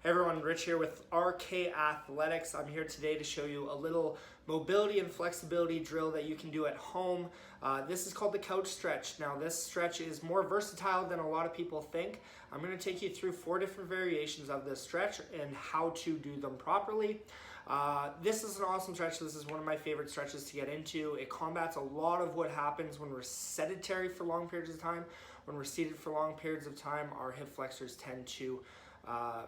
Hey everyone, Rich here with RKAthletics. I'm here today to show you a little mobility and flexibility drill that you can do at home. This is called the couch stretch. Now this stretch is more versatile than a lot of people think. I'm going to take you through 4 different variations of this stretch and how to do them properly. This is an awesome stretch. This is one of my favorite stretches to get into. It combats a lot of what happens when we're sedentary for long periods of time. When we're seated for long periods of time, our hip flexors tend to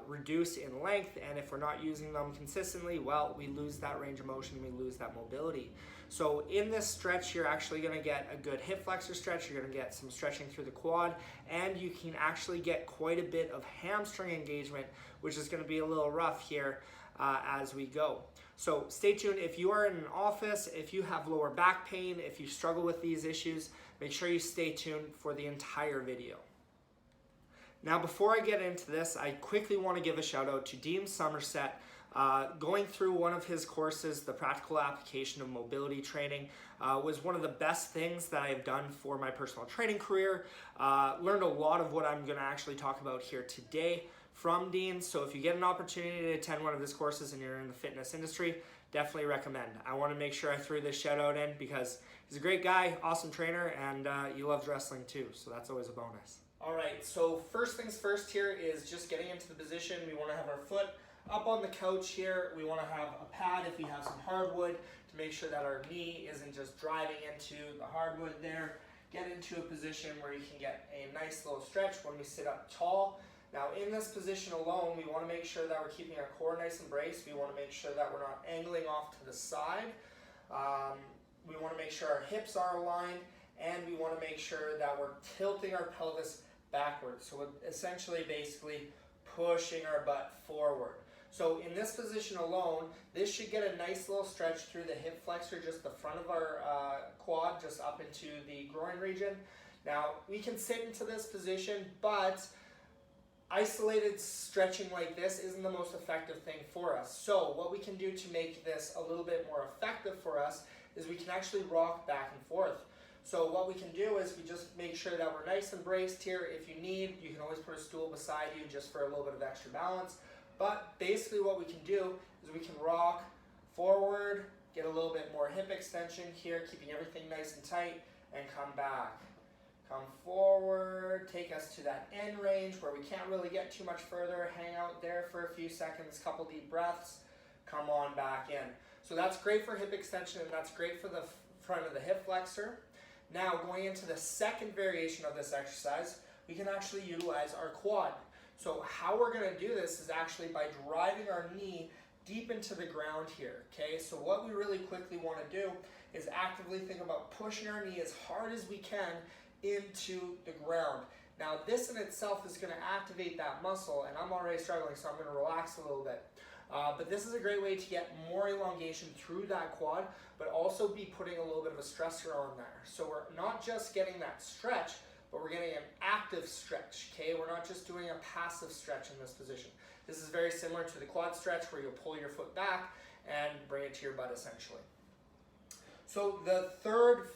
reduce in length, and if we're not using them consistently, well, we lose that range of motion, we lose that mobility. So in this stretch, you're actually going to get a good hip flexor stretch, you're going to get some stretching through the quad, and you can actually get quite a bit of hamstring engagement, which is going to be a little rough here as we go. So stay tuned. If you are in an office, if you have lower back pain, if you struggle with these issues, make sure you stay tuned for the entire video. Now, before I get into this, I quickly want to give a shout out to Dean Somerset. Going through one of his courses, the practical application of mobility training, was one of the best things that I've done for my personal training career. Learned a lot of what I'm going to actually talk about here today from Dean. So if you get an opportunity to attend one of his courses and you're in the fitness industry, definitely recommend. I want to make sure I threw this shout out in because he's a great guy, awesome trainer, and he loves wrestling too. So that's always a bonus. All right, so first things first here is just getting into the position. We want to have our foot up on the couch here. We want to have a pad if we have some hardwood to make sure that our knee isn't just driving into the hardwood there. Get into a position where you can get a nice little stretch when we sit up tall. Now in this position alone, we want to make sure that we're keeping our core nice and braced. We want to make sure that we're not angling off to the side. We want to make sure our hips are aligned, and we want to make sure that we're tilting our pelvis backwards. So we're essentially basically pushing our butt forward. So in this position alone, this should get a nice little stretch through the hip flexor, just the front of our quad, just up into the groin region. Now we can sit into this position, but isolated stretching like this isn't the most effective thing for us. So what we can do to make this a little bit more effective for us is we can actually rock back and forth. So what we can do is we just make sure that we're nice and braced here. If you need, you can always put a stool beside you just for a little bit of extra balance. But basically what we can do is we can rock forward, get a little bit more hip extension here, keeping everything nice and tight, and come back. Come forward, take us to that end range where we can't really get too much further. Hang out there for a few seconds, couple deep breaths, come on back in. So that's great for hip extension, and that's great for the front of the hip flexor. Now, going into the second variation of this exercise, we can actually utilize our quad. So how we're going to do this is actually by driving our knee deep into the ground here, okay? So what we really quickly want to do is actively think about pushing our knee as hard as we can into the ground. Now, this in itself is going to activate that muscle, and I'm already struggling, so I'm going to relax a little bit. But this is a great way to get more elongation through that quad, but also be putting a little bit of a stressor on there. So we're not just getting that stretch, but we're getting an active stretch, okay? We're not just doing a passive stretch in this position. This is very similar to the quad stretch where you'll pull your foot back and bring it to your butt essentially. So the third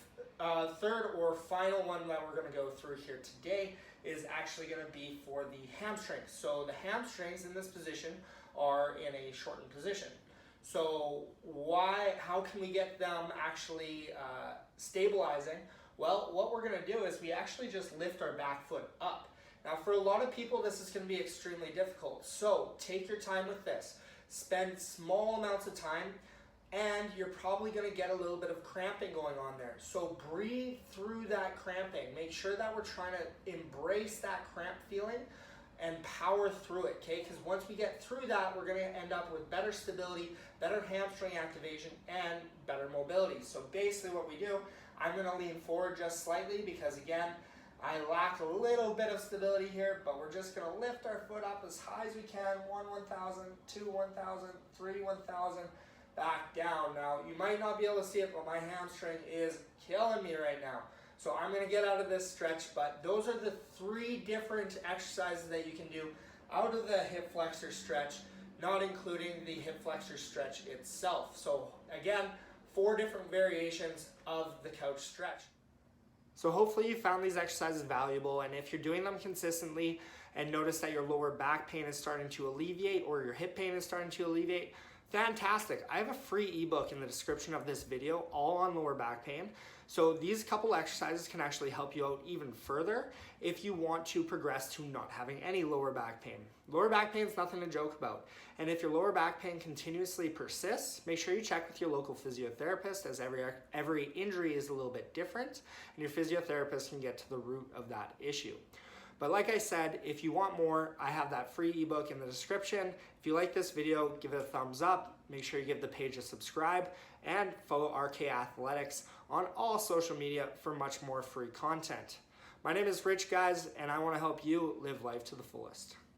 or final one that we're going to go through here today is actually going to be for the hamstrings. So the hamstrings in this position are in a shortened position. So how can we get them actually stabilizing? Well, what we're going to do is we actually just lift our back foot up. Now for a lot of people, this is going to be extremely difficult. So take your time with this. Spend small amounts of time, and you're probably going to get a little bit of cramping going on there. So breathe through that cramping. Make sure that we're trying to embrace that cramp feeling and power through it, okay? Because once we get through that, we're going to end up with better stability, better hamstring activation, and better mobility. So basically what we do, I'm going to lean forward just slightly because, again, I lack a little bit of stability here, but we're just going to lift our foot up as high as we can. 1, 1,000, 2, 1,000, 3, 1,000, back down. Now, you might not be able to see it, but my hamstring is killing me right now. So I'm going to get out of this stretch, but those are the 3 different exercises that you can do out of the hip flexor stretch, not including the hip flexor stretch itself. So again, 4 different variations of the couch stretch. So hopefully you found these exercises valuable, and if you're doing them consistently and notice that your lower back pain is starting to alleviate or your hip pain is starting to alleviate, fantastic. I have a free ebook in the description of this video all on lower back pain. So these couple exercises can actually help you out even further if you want to progress to not having any lower back pain. Lower back pain is nothing to joke about. And if your lower back pain continuously persists, make sure you check with your local physiotherapist, as every injury is a little bit different, and your physiotherapist can get to the root of that issue. But like I said, if you want more, I have that free ebook in the description. If you like this video, give it a thumbs up. Make sure you give the page a subscribe and follow RK Athletics on all social media for much more free content. My name is Rich, guys, and I want to help you live life to the fullest.